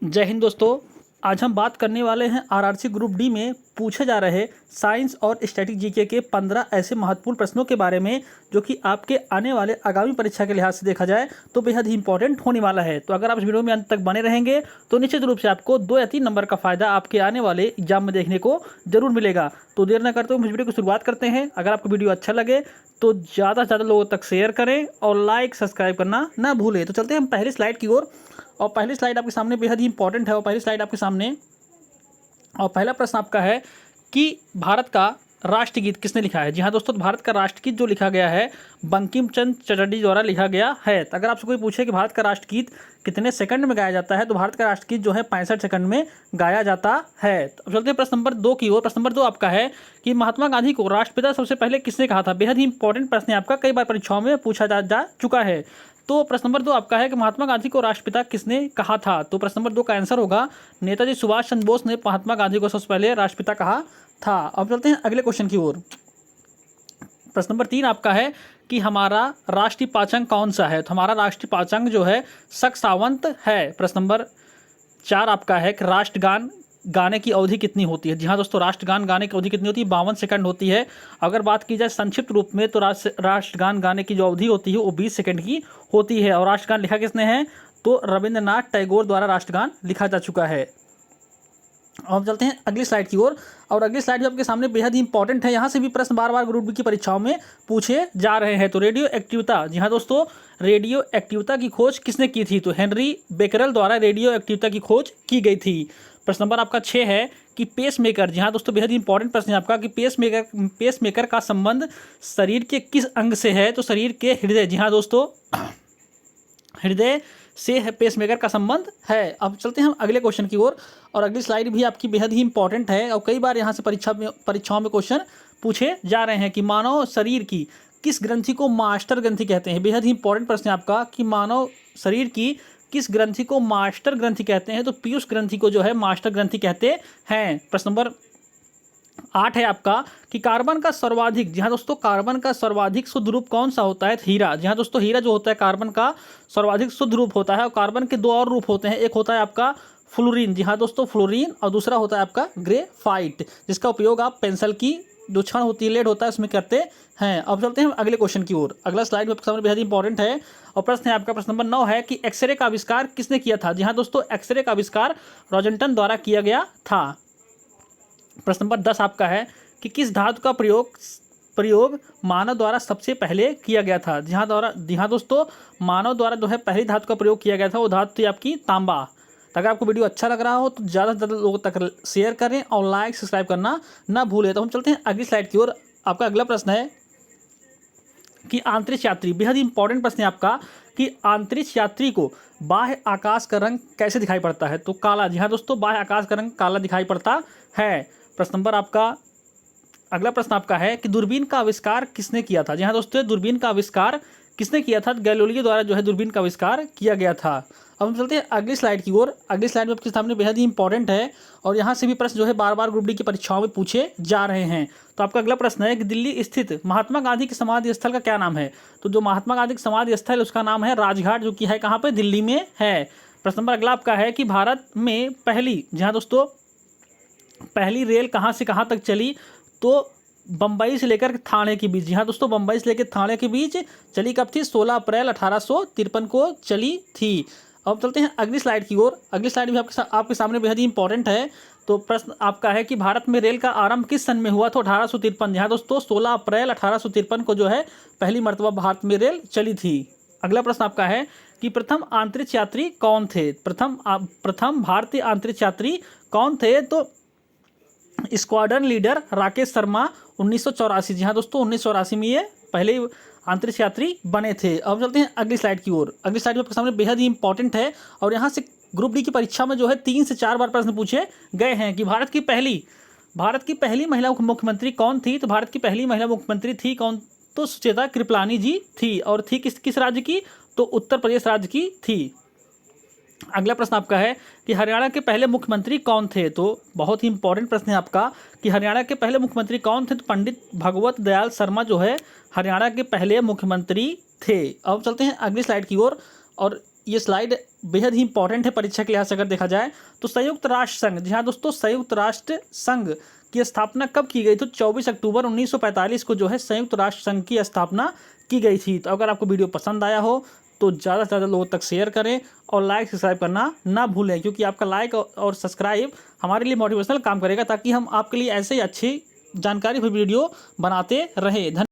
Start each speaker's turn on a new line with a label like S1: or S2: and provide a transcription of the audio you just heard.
S1: जय हिंद दोस्तों। आज हम बात करने वाले हैं आरआरसी ग्रुप डी में पूछे जा रहे साइंस और स्टैटिक जीके के 15 ऐसे महत्वपूर्ण प्रश्नों के बारे में जो कि आपके आने वाले आगामी परीक्षा के लिहाज से देखा जाए तो बेहद ही इंपॉर्टेंट होने वाला है। तो अगर आप इस वीडियो में अंत तक बने रहेंगे तो निश्चित रूप से आपको 2 या 3 नंबर का फायदा आपके आने वाले एग्जाम में देखने को जरूर मिलेगा। तो देर न करते हुए इस वीडियो की शुरुआत करते हैं। अगर आपको वीडियो अच्छा लगे तो ज़्यादा से ज़्यादा लोगों तक शेयर करें और लाइक सब्सक्राइब करना ना भूलें। तो चलते हैं हम पहली स्लाइड की ओर। और पहली स्लाइड आपके सामने बेहद ही इंपॉर्टेंट है। और पहली स्लाइड आपके सामने और पहला प्रश्न आपका है कि भारत का राष्ट्रगीत किसने लिखा है। जी हाँ दोस्तों, भारत का राष्ट्रगीत जो लिखा गया है बंकिम चंद्र चटर्जी द्वारा लिखा गया है। तो अगर आपसे कोई पूछे कि भारत का राष्ट्रगीत कितने सेकंड में गाया जाता है तो भारत का राष्ट्रगीत जो है 65 सेकंड में गाया जाता है। तो चलते हैं प्रश्न नंबर 2 की ओर। प्रश्न नंबर 2 आपका है कि महात्मा गांधी को राष्ट्रपिता सबसे पहले किसने कहा था। बेहद ही इंपॉर्टेंट प्रश्न है आपका, कई बार परीक्षाओं में पूछा जा चुका है। तो प्रश्न नंबर 2 आपका है कि महात्मा गांधी को राष्ट्रपिता किसने कहा था। तो प्रश्न नंबर 2 का आंसर होगा नेताजी सुभाष चंद्र बोस ने महात्मा गांधी को सबसे पहले राष्ट्रपिता कहा था। अब चलते हैं अगले क्वेश्चन की ओर। प्रश्न नंबर 3 आपका है कि हमारा राष्ट्रीय पाचंग कौन सा है। तो हमारा राष्ट्रीय पाचंग जो है शक सावंत है। प्रश्न नंबर 4 आपका है कि राष्ट्रगान गाने की अवधि कितनी होती है। जी हाँ दोस्तों, राष्ट्रगान गाने की अवधि कितनी होती है, 52 सेकंड होती है। अगर बात की जाए संक्षिप्त रूप में तो राष्ट्रगान गाने की जो अवधि होती है वो 20 सेकंड की होती है। और राष्ट्रगान लिखा किसने है तो रविंद्रनाथ टैगोर द्वारा राष्ट्रगान लिखा जा चुका है। अब चलते हैं अगली स्लाइड की ओर। और अगली स्लाइड भी आपके सामने बेहद ही इंपॉर्टेंट है। यहाँ से भी प्रश्न बार बार ग्रुप बी की परीक्षाओं में पूछे जा रहे हैं। तो रेडियो एक्टिविता, जी हाँ दोस्तों, रेडियो एक्टिविता की खोज किसने की थी। तो हेनरी बेकरल द्वारा रेडियो एक्टिविता की खोज की गई थी। प्रश्न नंबर आपका 6 है कि पेस मेकर, जी हाँ दोस्तों, बेहद ही इंपॉर्टेंट प्रश्न है आपका कि पेस मेकर का संबंध शरीर के किस अंग से है। तो शरीर के हृदय, जी हाँ दोस्तों, हृदय से पेसमेकर का संबंध है। अब चलते हैं हम अगले क्वेश्चन की ओर। और अगली स्लाइड भी आपकी बेहद ही इंपॉर्टेंट है और कई बार यहाँ से परीक्षाओं में क्वेश्चन पूछे जा रहे हैं कि मानव शरीर की किस ग्रंथि को मास्टर ग्रंथि कहते हैं। बेहद ही इंपॉर्टेंट प्रश्न है आपका कि मानव शरीर की किस ग्रंथि को मास्टर ग्रंथि कहते हैं। तो पीयूष ग्रंथि को जो है मास्टर ग्रंथि कहते हैं। प्रश्न नंबर 8 है आपका कि कार्बन का सर्वाधिक, जी हाँ दोस्तों, कार्बन का सर्वाधिक शुद्ध रूप कौन सा होता है। हीरा, जी हाँ दोस्तों, हीरा जो होता है कार्बन का सर्वाधिक शुद्ध रूप होता है। और कार्बन के 2 और रूप होते हैं, एक होता है आपका फ्लोरीन, जी हाँ दोस्तों, फ्लोरीन, और दूसरा होता है आपका ग्रेफाइट, जिसका उपयोग आप पेंसिल की जो क्षण होती है, लेड होता है, उसमें करते हैं। अब चलते हैं अगले क्वेश्चन की ओर। अगला स्लाइड में आपके सामने बेहद इंपॉर्टेंट है और प्रश्न है आपका प्रश्न नंबर 9 है कि एक्सरे का आविष्कार किसने किया था। जी हाँ दोस्तों, एक्सरे का आविष्कार रॉजंटन द्वारा किया गया था। प्रश्न नंबर 10 आपका है कि किस धातु का प्रयोग मानव द्वारा सबसे पहले किया गया था। जी हाँ दोस्तों, मानव द्वारा जो है पहली धातु का प्रयोग किया गया था वो धातु थी आपकी तांबा। तो अगर आपको वीडियो अच्छा लग रहा हो तो ज़्यादा से ज़्यादा लोगों तक शेयर करें और लाइक सब्सक्राइब करना ना भूलें। तो हम चलते हैं अगली स्लाइड की ओर। आपका अगला प्रश्न है कि अंतरिक्ष यात्री, बेहद ही इंपॉर्टेंट प्रश्न है आपका कि अंतरिक्ष यात्री को बाह्य आकाश का रंग कैसे दिखाई पड़ता है। तो काला, जी हाँ दोस्तों, बाह्य आकाश का रंग काला दिखाई पड़ता है। प्रश्न नंबर आपका अगला प्रश्न आपका है कि दूरबीन का आविष्कार किसने किया था। जी हाँ दोस्तों, दूरबीन का आविष्कार किसने किया था। गैलीलियो द्वारा जो है दूरबीन का आविष्कार किया गया था। अब हम चलते हैं अगली स्लाइड की ओर। अगली स्लाइड में आपके सामने बेहद ही इंपॉर्टेंट है और यहाँ से भी प्रश्न जो है बार बार ग्रुप डी की परीक्षाओं में पूछे जा रहे हैं। तो आपका अगला प्रश्न है कि दिल्ली स्थित महात्मा गांधी की समाधि स्थल का क्या नाम है। तो जो महात्मा गांधी की समाधि स्थल उसका नाम है राजघाट, जो कि है कहाँ पर, दिल्ली में है। प्रश्न नंबर अगला आपका है कि भारत में पहली, जी हाँ दोस्तों, पहली रेल कहाँ से कहाँ तक चली। तो बम्बई से लेकर थाने के बीच, जी हाँ दोस्तों, बम्बई से लेकर थाने के बीच चली कब थी, 16 अप्रैल 1853 को चली थी। अब चलते हैं अगली स्लाइड की ओर। अगली स्लाइड भी आपके सामने बेहद ही इंपॉर्टेंट है। तो प्रश्न आपका है कि भारत में रेल का आरंभ किस सन में हुआ। तो 1853, जी हाँ दोस्तों, 16 अप्रैल 1853 को जो है पहली मरतबा भारत में रेल चली थी। अगला प्रश्न आपका है कि प्रथम अंतरिक्ष यात्री कौन थे। प्रथम भारतीय अंतरिक्ष यात्री कौन थे। तो स्क्वाड्रन लीडर राकेश शर्मा 1984, जी हाँ दोस्तों, 1984 में ये पहले अंतरिक्ष यात्री बने थे। अब चलते हैं अगली स्लाइड की ओर। अगली स्लाइड में आपके सामने बेहद ही इंपॉर्टेंट है और यहाँ से ग्रुप डी की परीक्षा में जो है 3 से 4 बार प्रश्न पूछे गए हैं कि भारत की पहली महिला मुख्यमंत्री कौन थी। तो भारत की पहली महिला मुख्यमंत्री थी कौन, तो सुचेता कृपलानी जी थी। और थी किस राज्य की, तो उत्तर प्रदेश राज्य की थी। अगला प्रश्न आपका है कि हरियाणा के पहले मुख्यमंत्री कौन थे। तो बहुत ही इंपॉर्टेंट प्रश्न है आपका कि हरियाणा के पहले मुख्यमंत्री कौन थे। तो पंडित भगवत दयाल शर्मा जो है हरियाणा के पहले मुख्यमंत्री थे। अब चलते हैं अगली स्लाइड की ओर। और ये स्लाइड बेहद ही इंपॉर्टेंट है परीक्षा के लिहाज से अगर देखा जाए तो। संयुक्त राष्ट्र संघ, जी हाँ दोस्तों, संयुक्त राष्ट्र संघ की स्थापना कब की गई? तो 24 अक्टूबर 1945 को जो है संयुक्त राष्ट्र संघ की स्थापना की गई थी। तो अगर आपको वीडियो पसंद आया हो तो ज़्यादा से ज़्यादा लोगों तक शेयर करें और लाइक सब्सक्राइब करना ना भूलें, क्योंकि आपका लाइक और सब्सक्राइब हमारे लिए मोटिवेशनल काम करेगा, ताकि हम आपके लिए ऐसे ही अच्छी जानकारी हुई वीडियो बनाते रहें।